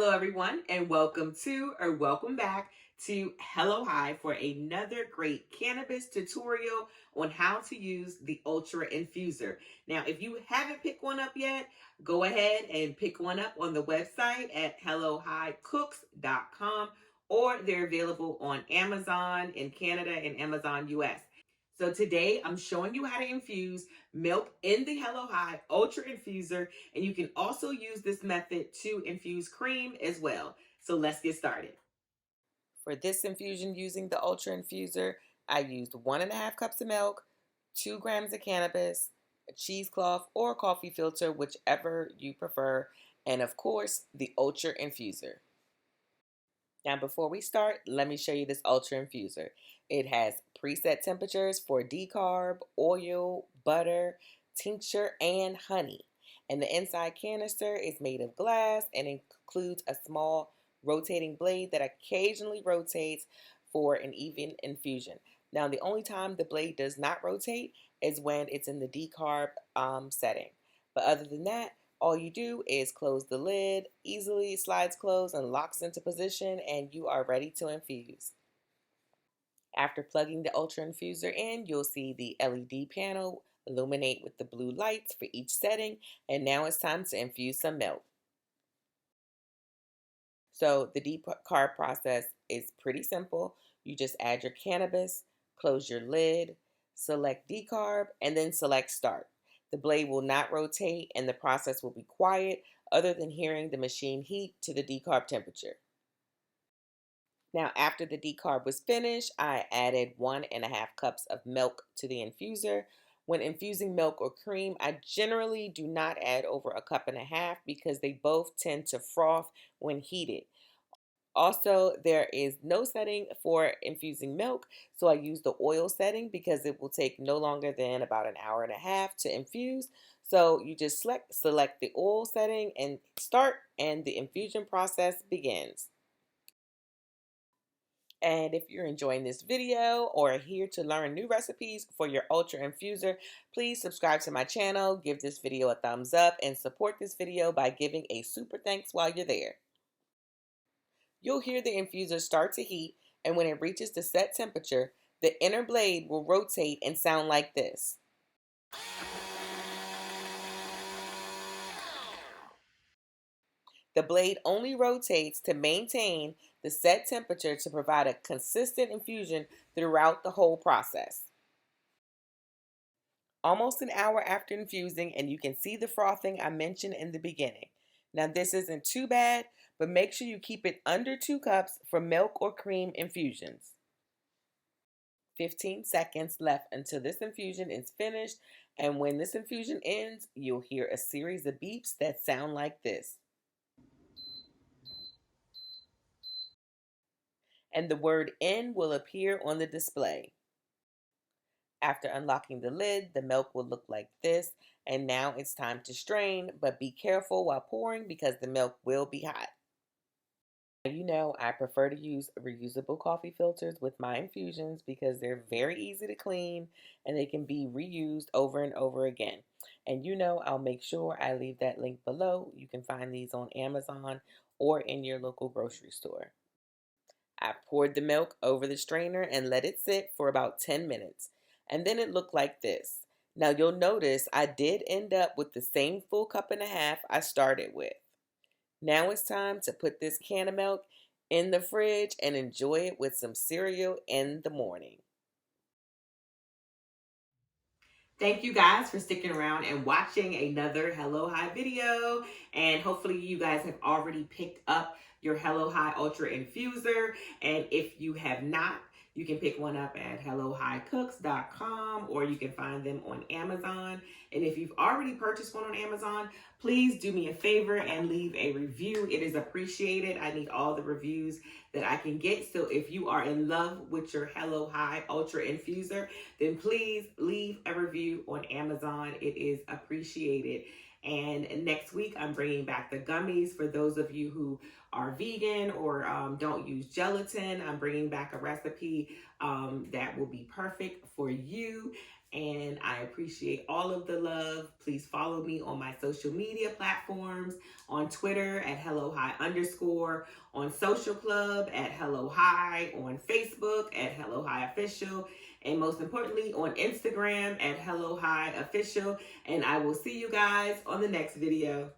Hello, everyone, and welcome back to Hello High for another great cannabis tutorial on how to use the Ultra Infuser. Now, if you haven't picked one up yet, go ahead and pick one up on the website at hellohighcooks.com, or they're available on Amazon in Canada and Amazon US. So today I'm showing you how to infuse milk in the Hello High Ultra Infuser, and you can also use this method to infuse cream as well. So let's get started. For this infusion using the Ultra Infuser, I used 1.5 cups of milk, 2 grams of cannabis, a cheesecloth or a coffee filter, whichever you prefer, and of course the Ultra Infuser. Now, before we start, let me show you this Ultra Infuser. It has preset temperatures for decarb, oil, butter, tincture, and honey. And the inside canister is made of glass and includes a small rotating blade that occasionally rotates for an even infusion. Now, the only time the blade does not rotate is when it's in the decarb setting. But other than that, all you do is close the lid, easily slides closed and locks into position, and you are ready to infuse. After plugging the Ultra Infuser in, you'll see the LED panel illuminate with the blue lights for each setting, and now it's time to infuse some milk. So the decarb process is pretty simple. You just add your cannabis, close your lid, select decarb, and then select start. The blade will not rotate and the process will be quiet other than hearing the machine heat to the decarb temperature. Now, after the decarb was finished, I added 1.5 cups of milk to the infuser. When infusing milk or cream, I generally do not add over 1.5 cups because they both tend to froth when heated. Also, there is no setting for infusing milk, so I use the oil setting because it will take no longer than about 1.5 hours to infuse. So you just select the oil setting and start, and the infusion process begins. And if you're enjoying this video or are here to learn new recipes for your Ultra Infuser, please subscribe to my channel, give this video a thumbs up, and support this video by giving a super thanks while you're there. You'll hear the infuser start to heat, and when it reaches the set temperature, the inner blade will rotate and sound like this. The blade only rotates to maintain the set temperature to provide a consistent infusion throughout the whole process. Almost an hour after infusing, and you can see the frothing I mentioned in the beginning. Now, this isn't too bad, but make sure you keep it under 2 cups for milk or cream infusions. 15 seconds left until this infusion is finished, and when this infusion ends, you'll hear a series of beeps that sound like this. And the word "in" will appear on the display. After unlocking the lid, the milk will look like this, and now it's time to strain, but be careful while pouring because the milk will be hot. You know, I prefer to use reusable coffee filters with my infusions because they're very easy to clean and they can be reused over and over again. And you know, I'll make sure I leave that link below. You can find these on Amazon or in your local grocery store. I poured the milk over the strainer and let it sit for about 10 minutes. And then it looked like this. Now you'll notice I did end up with the same full 1.5 cups I started with. Now it's time to put this can of milk in the fridge and enjoy it with some cereal in the morning. Thank you guys for sticking around and watching another Hello High video. And hopefully you guys have already picked up your Hello High Ultra Infuser. And if you have not, you can pick one up at hellohighcooks.com, or you can find them on Amazon. And if you've already purchased one on Amazon, please do me a favor and leave a review. It is appreciated. I need all the reviews that I can get. So if you are in love with your Hello High Ultra Infuser, then please leave a review on Amazon. It is appreciated. And next week, I'm bringing back the gummies for those of you who are vegan or don't use gelatin. I'm bringing back a recipe that will be perfect for you. and I appreciate all of the love. Please follow me on my social media platforms, on Twitter at HelloHigh_, on Social Club at HelloHigh, on Facebook at HelloHighOfficial, and most importantly on Instagram at HelloHighOfficial. And I will see you guys on the next video.